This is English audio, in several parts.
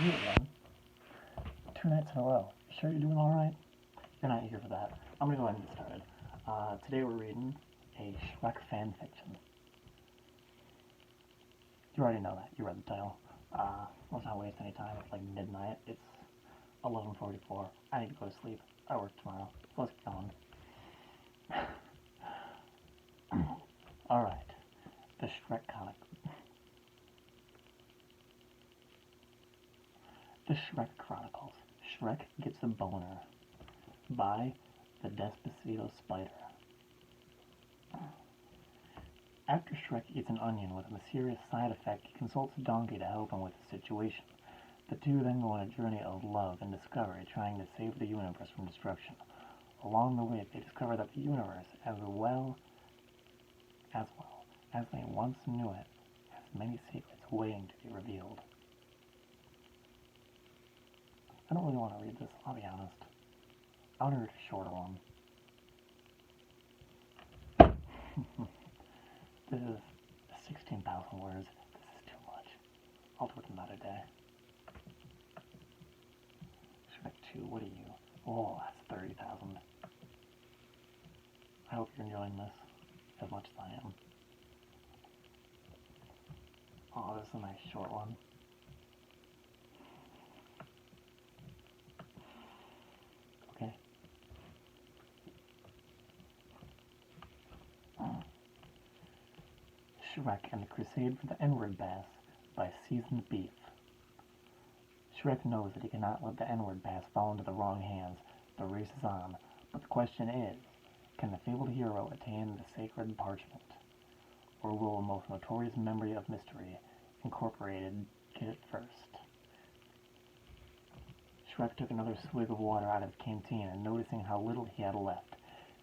You again. 2 nights in a row. You sure you're doing alright? You're not here for that. I'm gonna go ahead and get started. Today we're reading a Shrek fanfiction. You already know that. You read the title. Let's not waste any time. It's like midnight. It's 11:44. I need to go to sleep. I work tomorrow. So let's get going. Alright. The Shrek comic. The Shrek Chronicles. Shrek Gets a Boner. By the Despacito Spider. After Shrek eats an onion with a mysterious side effect, he consults a donkey to help him with the situation. The two then go on a journey of love and discovery, trying to save the universe from destruction. Along the way, they discover that the universe, as well as they once knew it, has many secrets waiting to be revealed. I don't really want to read this, I'll be honest. I want to read a shorter one. This is 16,000 words. This is too much. I'll do it in about a day. Shrek 2, what are you? Oh, that's 30,000. I hope you're enjoying this as much as I am. Oh, this is a nice short one. Okay. Shrek and the Crusade for the N-Word Bass by Seasoned Beef. Shrek knows that he cannot let the N-Word Bass fall into the wrong hands. The race is on, but the question is, can the fabled hero attain the sacred parchment? Or will the most notorious memory of mystery, Incorporated, get it first? Shrek took another swig of water out of his canteen and noticing how little he had left.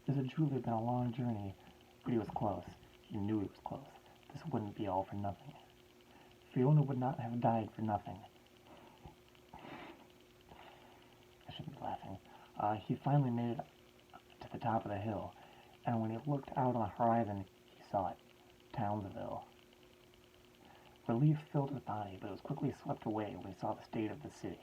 This had truly been a long journey, but he was close. He knew he was close. This wouldn't be all for nothing. Fiona would not have died for nothing. I shouldn't be laughing. He finally made it to the top of the hill, and when he looked out on the horizon, he saw it. Townsville. Relief filled his body, but it was quickly swept away when he saw the state of the city.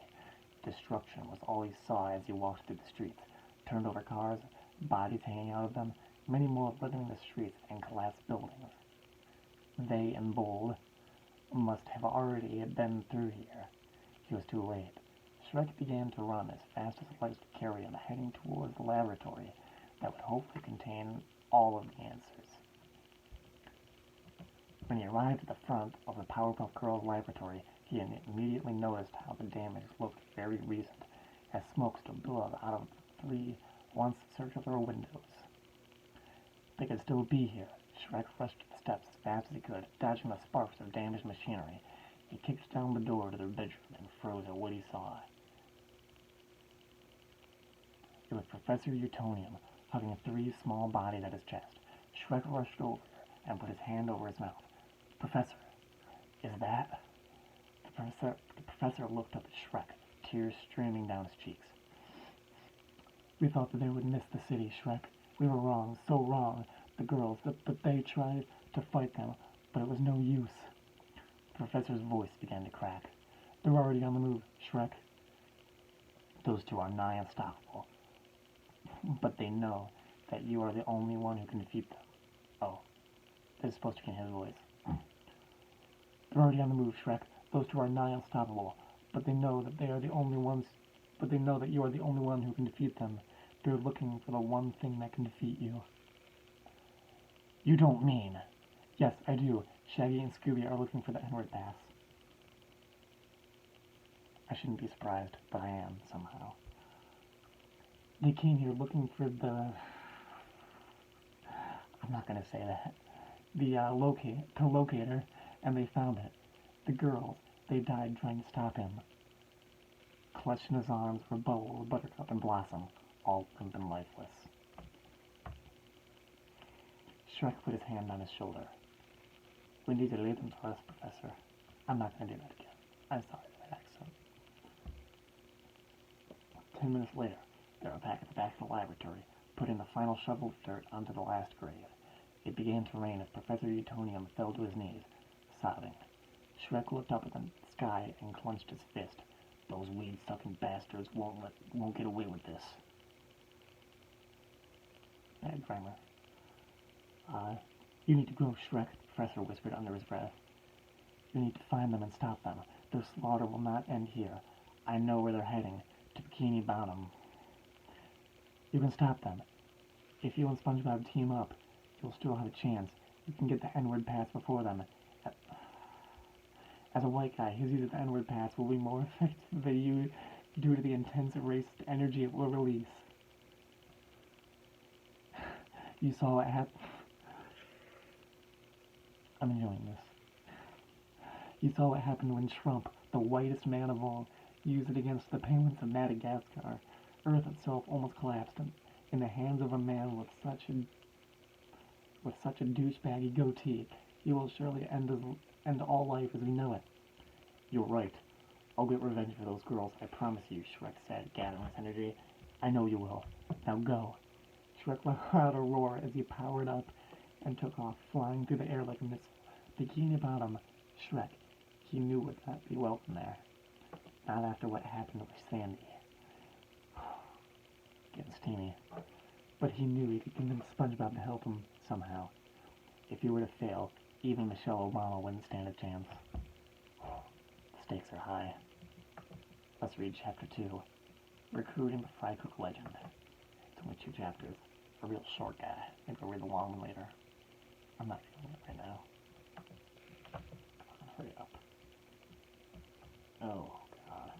Destruction was all he saw as he walked through the streets. Turned over cars, bodies hanging out of them, many more littering the streets and collapsed buildings. They, in bold, must have already been through here. He was too late. Shrek began to run as fast as his legs could carry him, heading towards the laboratory that would hopefully contain all of the answers. When he arrived at the front of the Powerpuff Girls laboratory, he immediately noticed how the damage looked very recent, as smoke still billowed out of the three once circular windows. They could still be here. Shrek rushed to the steps as fast as he could, dodging the sparks of damaged machinery. He kicked down the door to their bedroom and froze at what he saw. It was Professor Utonium, hugging three small bodies at his chest. Shrek rushed over and put his hand over his mouth. Professor, is that? The professor looked up at Shrek, tears streaming down his cheeks. We thought that they would miss the city, Shrek. We were wrong, so wrong. The girls, but they tried to fight them, but it was no use. The professor's voice began to crack. They're already on the move, Shrek. Those two are nigh unstoppable. But they know that you are the only one who can defeat them. Oh, this is supposed to be in his voice. They're already on the move, Shrek. Those two are nigh unstoppable. But they know that they are the only ones. But they know that you are the only one who can defeat them. They're looking for the one thing that can defeat you. You don't mean? Yes, I do. Shaggy and Scooby are looking for the N-Word Bass. I shouldn't be surprised, but I am, somehow. They came here looking for the... I'm not going to say that. The locator, and they found it. The girls, they died trying to stop him. Clutched in his arms were Buttercup and Blossom, all limp and lifeless. Shrek put his hand on his shoulder. We need to leave them to us, Professor. I'm not going to do that again. I'm sorry for that accent. 10 minutes later, they were back at the back of the laboratory, putting the final shovel of dirt onto the last grave. It began to rain as Professor Utonium fell to his knees, sobbing. Shrek looked up at the sky and clenched his fist. Those weed-sucking bastards won't get away with this. Grammar. You need to go, Shrek, the professor whispered under his breath. You need to find them and stop them. Their slaughter will not end here. I know where they're heading, to Bikini Bottom. You can stop them. If you and SpongeBob team up, you'll still have a chance. You can get the N-word pass before them. As a white guy, his use of the N-word pass will be more effective than you due to the intense racist energy it will release. You saw what happened. I'm enjoying this. You saw what happened when Trump, the whitest man of all, used it against the penguins of Madagascar. Earth itself almost collapsed in the hands of a man with such a douchebaggy goatee. He will surely end all life as we know it. You're right. I'll get revenge for those girls, I promise you, Shrek said, gathering his energy. I know you will. Now go. Shrek let out a roar as he powered up and took off, flying through the air like a missile. Bikini Bottom, Shrek. He knew would not be welcome there. Not after what happened with Sandy. Getting steamy. But he knew he could convince SpongeBob to help him somehow. If he were to fail, even Michelle Obama wouldn't stand a chance. The stakes are high. Let's read Chapter 2. Recruiting the Fry Cook Legend. It's only 2 chapters. A real short guy. Maybe I'll read the long one later. I'm not feeling it right now. Come on, hurry up. Oh, God.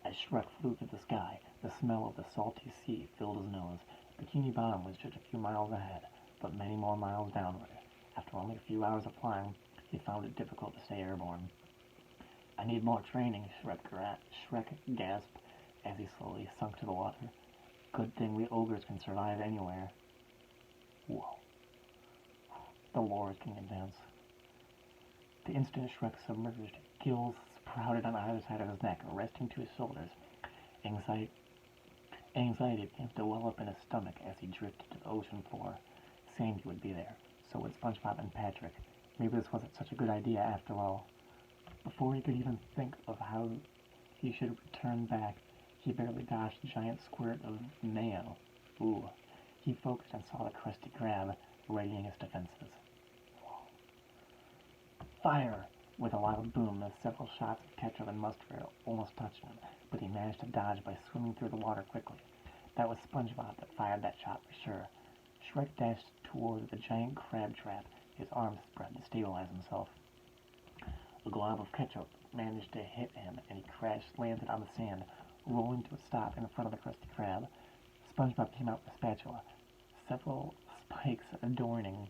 As Shrek flew through the sky, the smell of the salty sea filled his nose. Bikini Bottom was just a few miles ahead, but many more miles downward. After only a few hours of flying, he found it difficult to stay airborne. I need more training, Shrek gasped as he slowly sunk to the water. Good thing we ogres can survive anywhere. Whoa. The lures can advance. The instant Shrek submerged, gills sprouted on either side of his neck, resting to his shoulders. Anxiety began to well up in his stomach as he drifted to the ocean floor. Sandy would be there. So would SpongeBob and Patrick. Maybe this wasn't such a good idea after all. Before he could even think of how he should return back, he barely dodged a giant squirt of mayo. Ooh. He focused and saw the Krusty Krab readying his defenses. Fire! With a loud boom, as several shots of ketchup and mustard almost touched him, but he managed to dodge by swimming through the water quickly. That was SpongeBob that fired that shot for sure. Shrek dashed towards the giant crab trap, his arms spread to stabilize himself. A glob of ketchup managed to hit him, and he landed on the sand, rolling to a stop in front of the Krusty Krab. SpongeBob came out with a spatula, several spikes adorning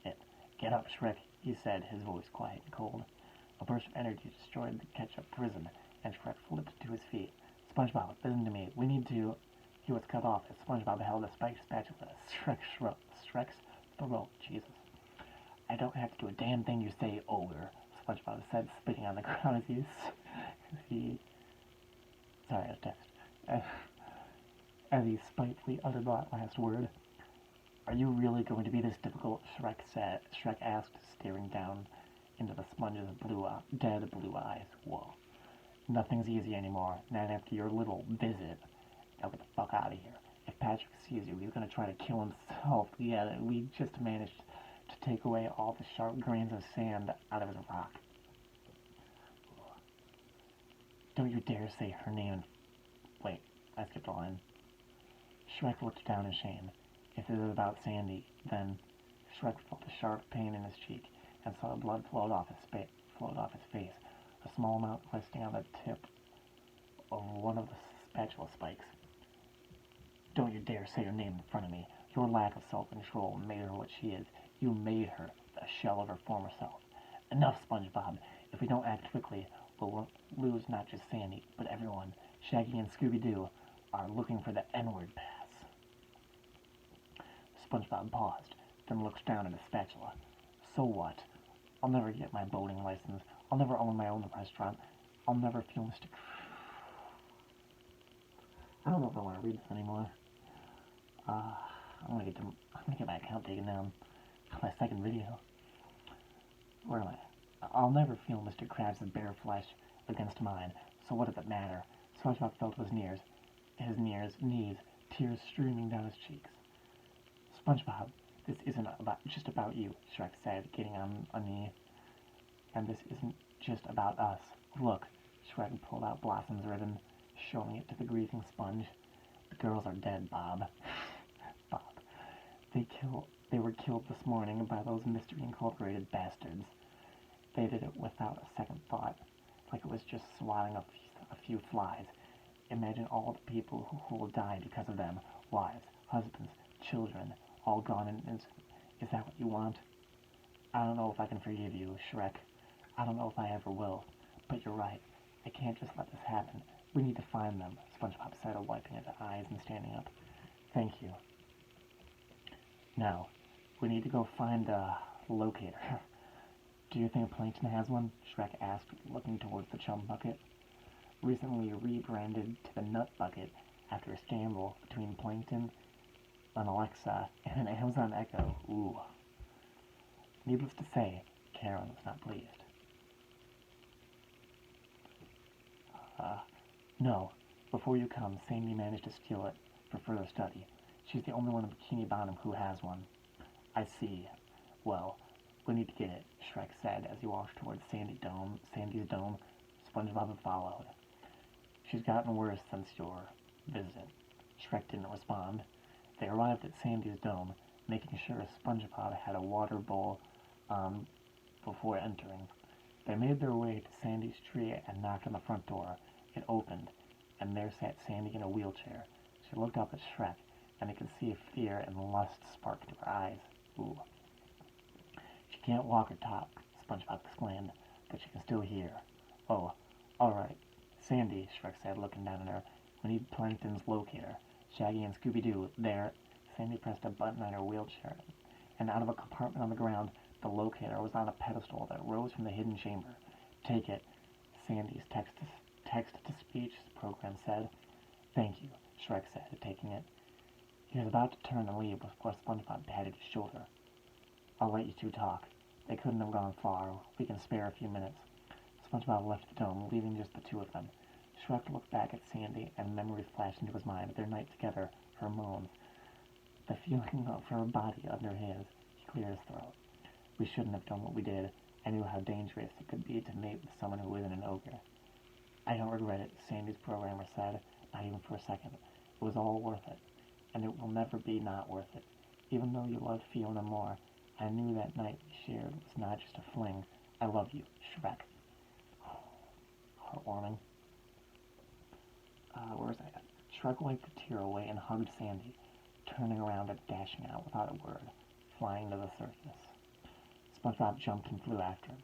it. Get up, Shrek, he said, his voice quiet and cold. A burst of energy destroyed the ketchup prison, and Shrek flipped to his feet. SpongeBob, listen to me. We need to... He was cut off as SpongeBob held a spiked spatula. Shrek's throat. Jesus. I don't have to do a damn thing you say, ogre, SpongeBob said, spitting on the ground as Sorry, I was text. As he spitefully uttered that last word. Are you really going to be this difficult? Shrek asked, staring down into the sponge's dead blue eyes. Whoa. Nothing's easy anymore, not after your little visit. Now get the fuck out of here. If Patrick sees you, he's gonna try to kill himself. Yeah, we just managed to take away all the sharp grains of sand out of his rock. Don't you dare say her name. Wait, I skipped a line. Shrek looked down in shame. If it was about Sandy, then Shrek felt a sharp pain in his cheek and saw the blood float off his face, a small amount resting on the tip of one of the spatula spikes. Don't you dare say her name in front of me. Your lack of self-control made her what she is. You made her a shell of her former self. Enough, SpongeBob. If we don't act quickly, we'll lose not just Sandy, but everyone. Shaggy and Scooby-Doo are looking for the N-word pass. SpongeBob paused, then looked down at his spatula. So what? I'll never get my boating license. I'll never own my own restaurant. I'll never feel Mr. I don't know if I want to read this anymore. I'm gonna get my account taken down. My second video. Where am I? I'll never feel Mr. Krabs' bare flesh against mine, so what does it matter? SpongeBob fell to his knees, tears streaming down his cheeks. SpongeBob, this isn't just about you, Shrek said, getting on a knee. And this isn't just about us. Look, Shrek pulled out Blossom's ribbon, showing it to the grieving sponge. The girls are dead, Bob. Bob. They were killed this morning by those Mystery Incorporated bastards. They did it without a second thought, like it was just swatting a few flies. Imagine all the people who will die because of them. Wives, husbands, children, all gone in an instant. Is that what you want? I don't know if I can forgive you, Shrek. I don't know if I ever will. But you're right. I can't just let this happen. We need to find them, SpongeBob said, wiping his eyes and standing up. Thank you. Now, we need to go find a locator. Do you think Plankton has one? Shrek asked, looking towards the chum bucket. Recently rebranded to the Nut Bucket after a scramble between Plankton, an Alexa, and an Amazon Echo. Ooh. Needless to say, Karen was not pleased. No. Before you come, Sandy managed to steal it for further study. She's the only one in Bikini Bottom who has one. I see. Well, we need to get it, Shrek said as he walked towards Sandy's dome. SpongeBob followed. She's gotten worse since your visit. Shrek didn't respond. They arrived at Sandy's dome, making sure SpongeBob had a water bowl before entering. They made their way to Sandy's tree and knocked on the front door. It opened, and there sat Sandy in a wheelchair. She looked up at Shrek, and he could see fear and lust spark to her eyes. Ooh. She can't walk or talk, SpongeBob exclaimed, but she can still hear. Oh, all right. Sandy, Shrek said, looking down at her. We need Plankton's locator. Shaggy and Scooby-Doo. There. Sandy pressed a button on her wheelchair, and out of a compartment on the ground, the locator was on a pedestal that rose from the hidden chamber. Take it, Sandy's text-to-speech program said. Thank you, Shrek said, taking it. He was about to turn and leave before SpongeBob patted his shoulder. I'll let you two talk. They couldn't have gone far. We can spare a few minutes. SpongeBob left the dome, leaving just the two of them. Shrek looked back at Sandy, and memories flashed into his mind of their night together, her moans, the feeling of her body under his. He cleared his throat. We shouldn't have done what we did. I knew how dangerous it could be to mate with someone who isn't an ogre. I don't regret it, Sandy's programmer said, not even for a second. It was all worth it, and it will never be not worth it. Even though you loved Fiona more, I knew that night we shared was not just a fling. I love you, Shrek. Heartwarming. Where was I at? Shrek wiped a tear away and hugged Sandy, turning around and dashing out without a word, flying to the surface. SpongeBob jumped and flew after him.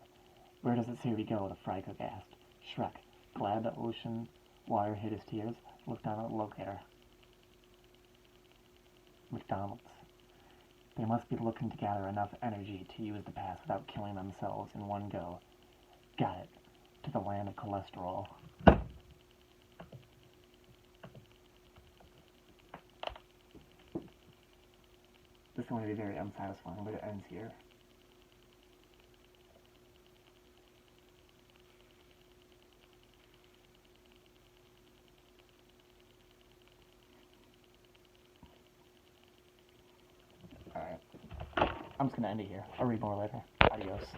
Where does it say we go? The fry cook asked. Shrek, glad the ocean water hid his tears, looked down at the locator. McDonald's. They must be looking to gather enough energy to use the pass without killing themselves in one go. Got it. To the land of cholesterol. This is going to be very unsatisfying, but it ends here. Alright. I'm just going to end it here. I'll read more later. Adios.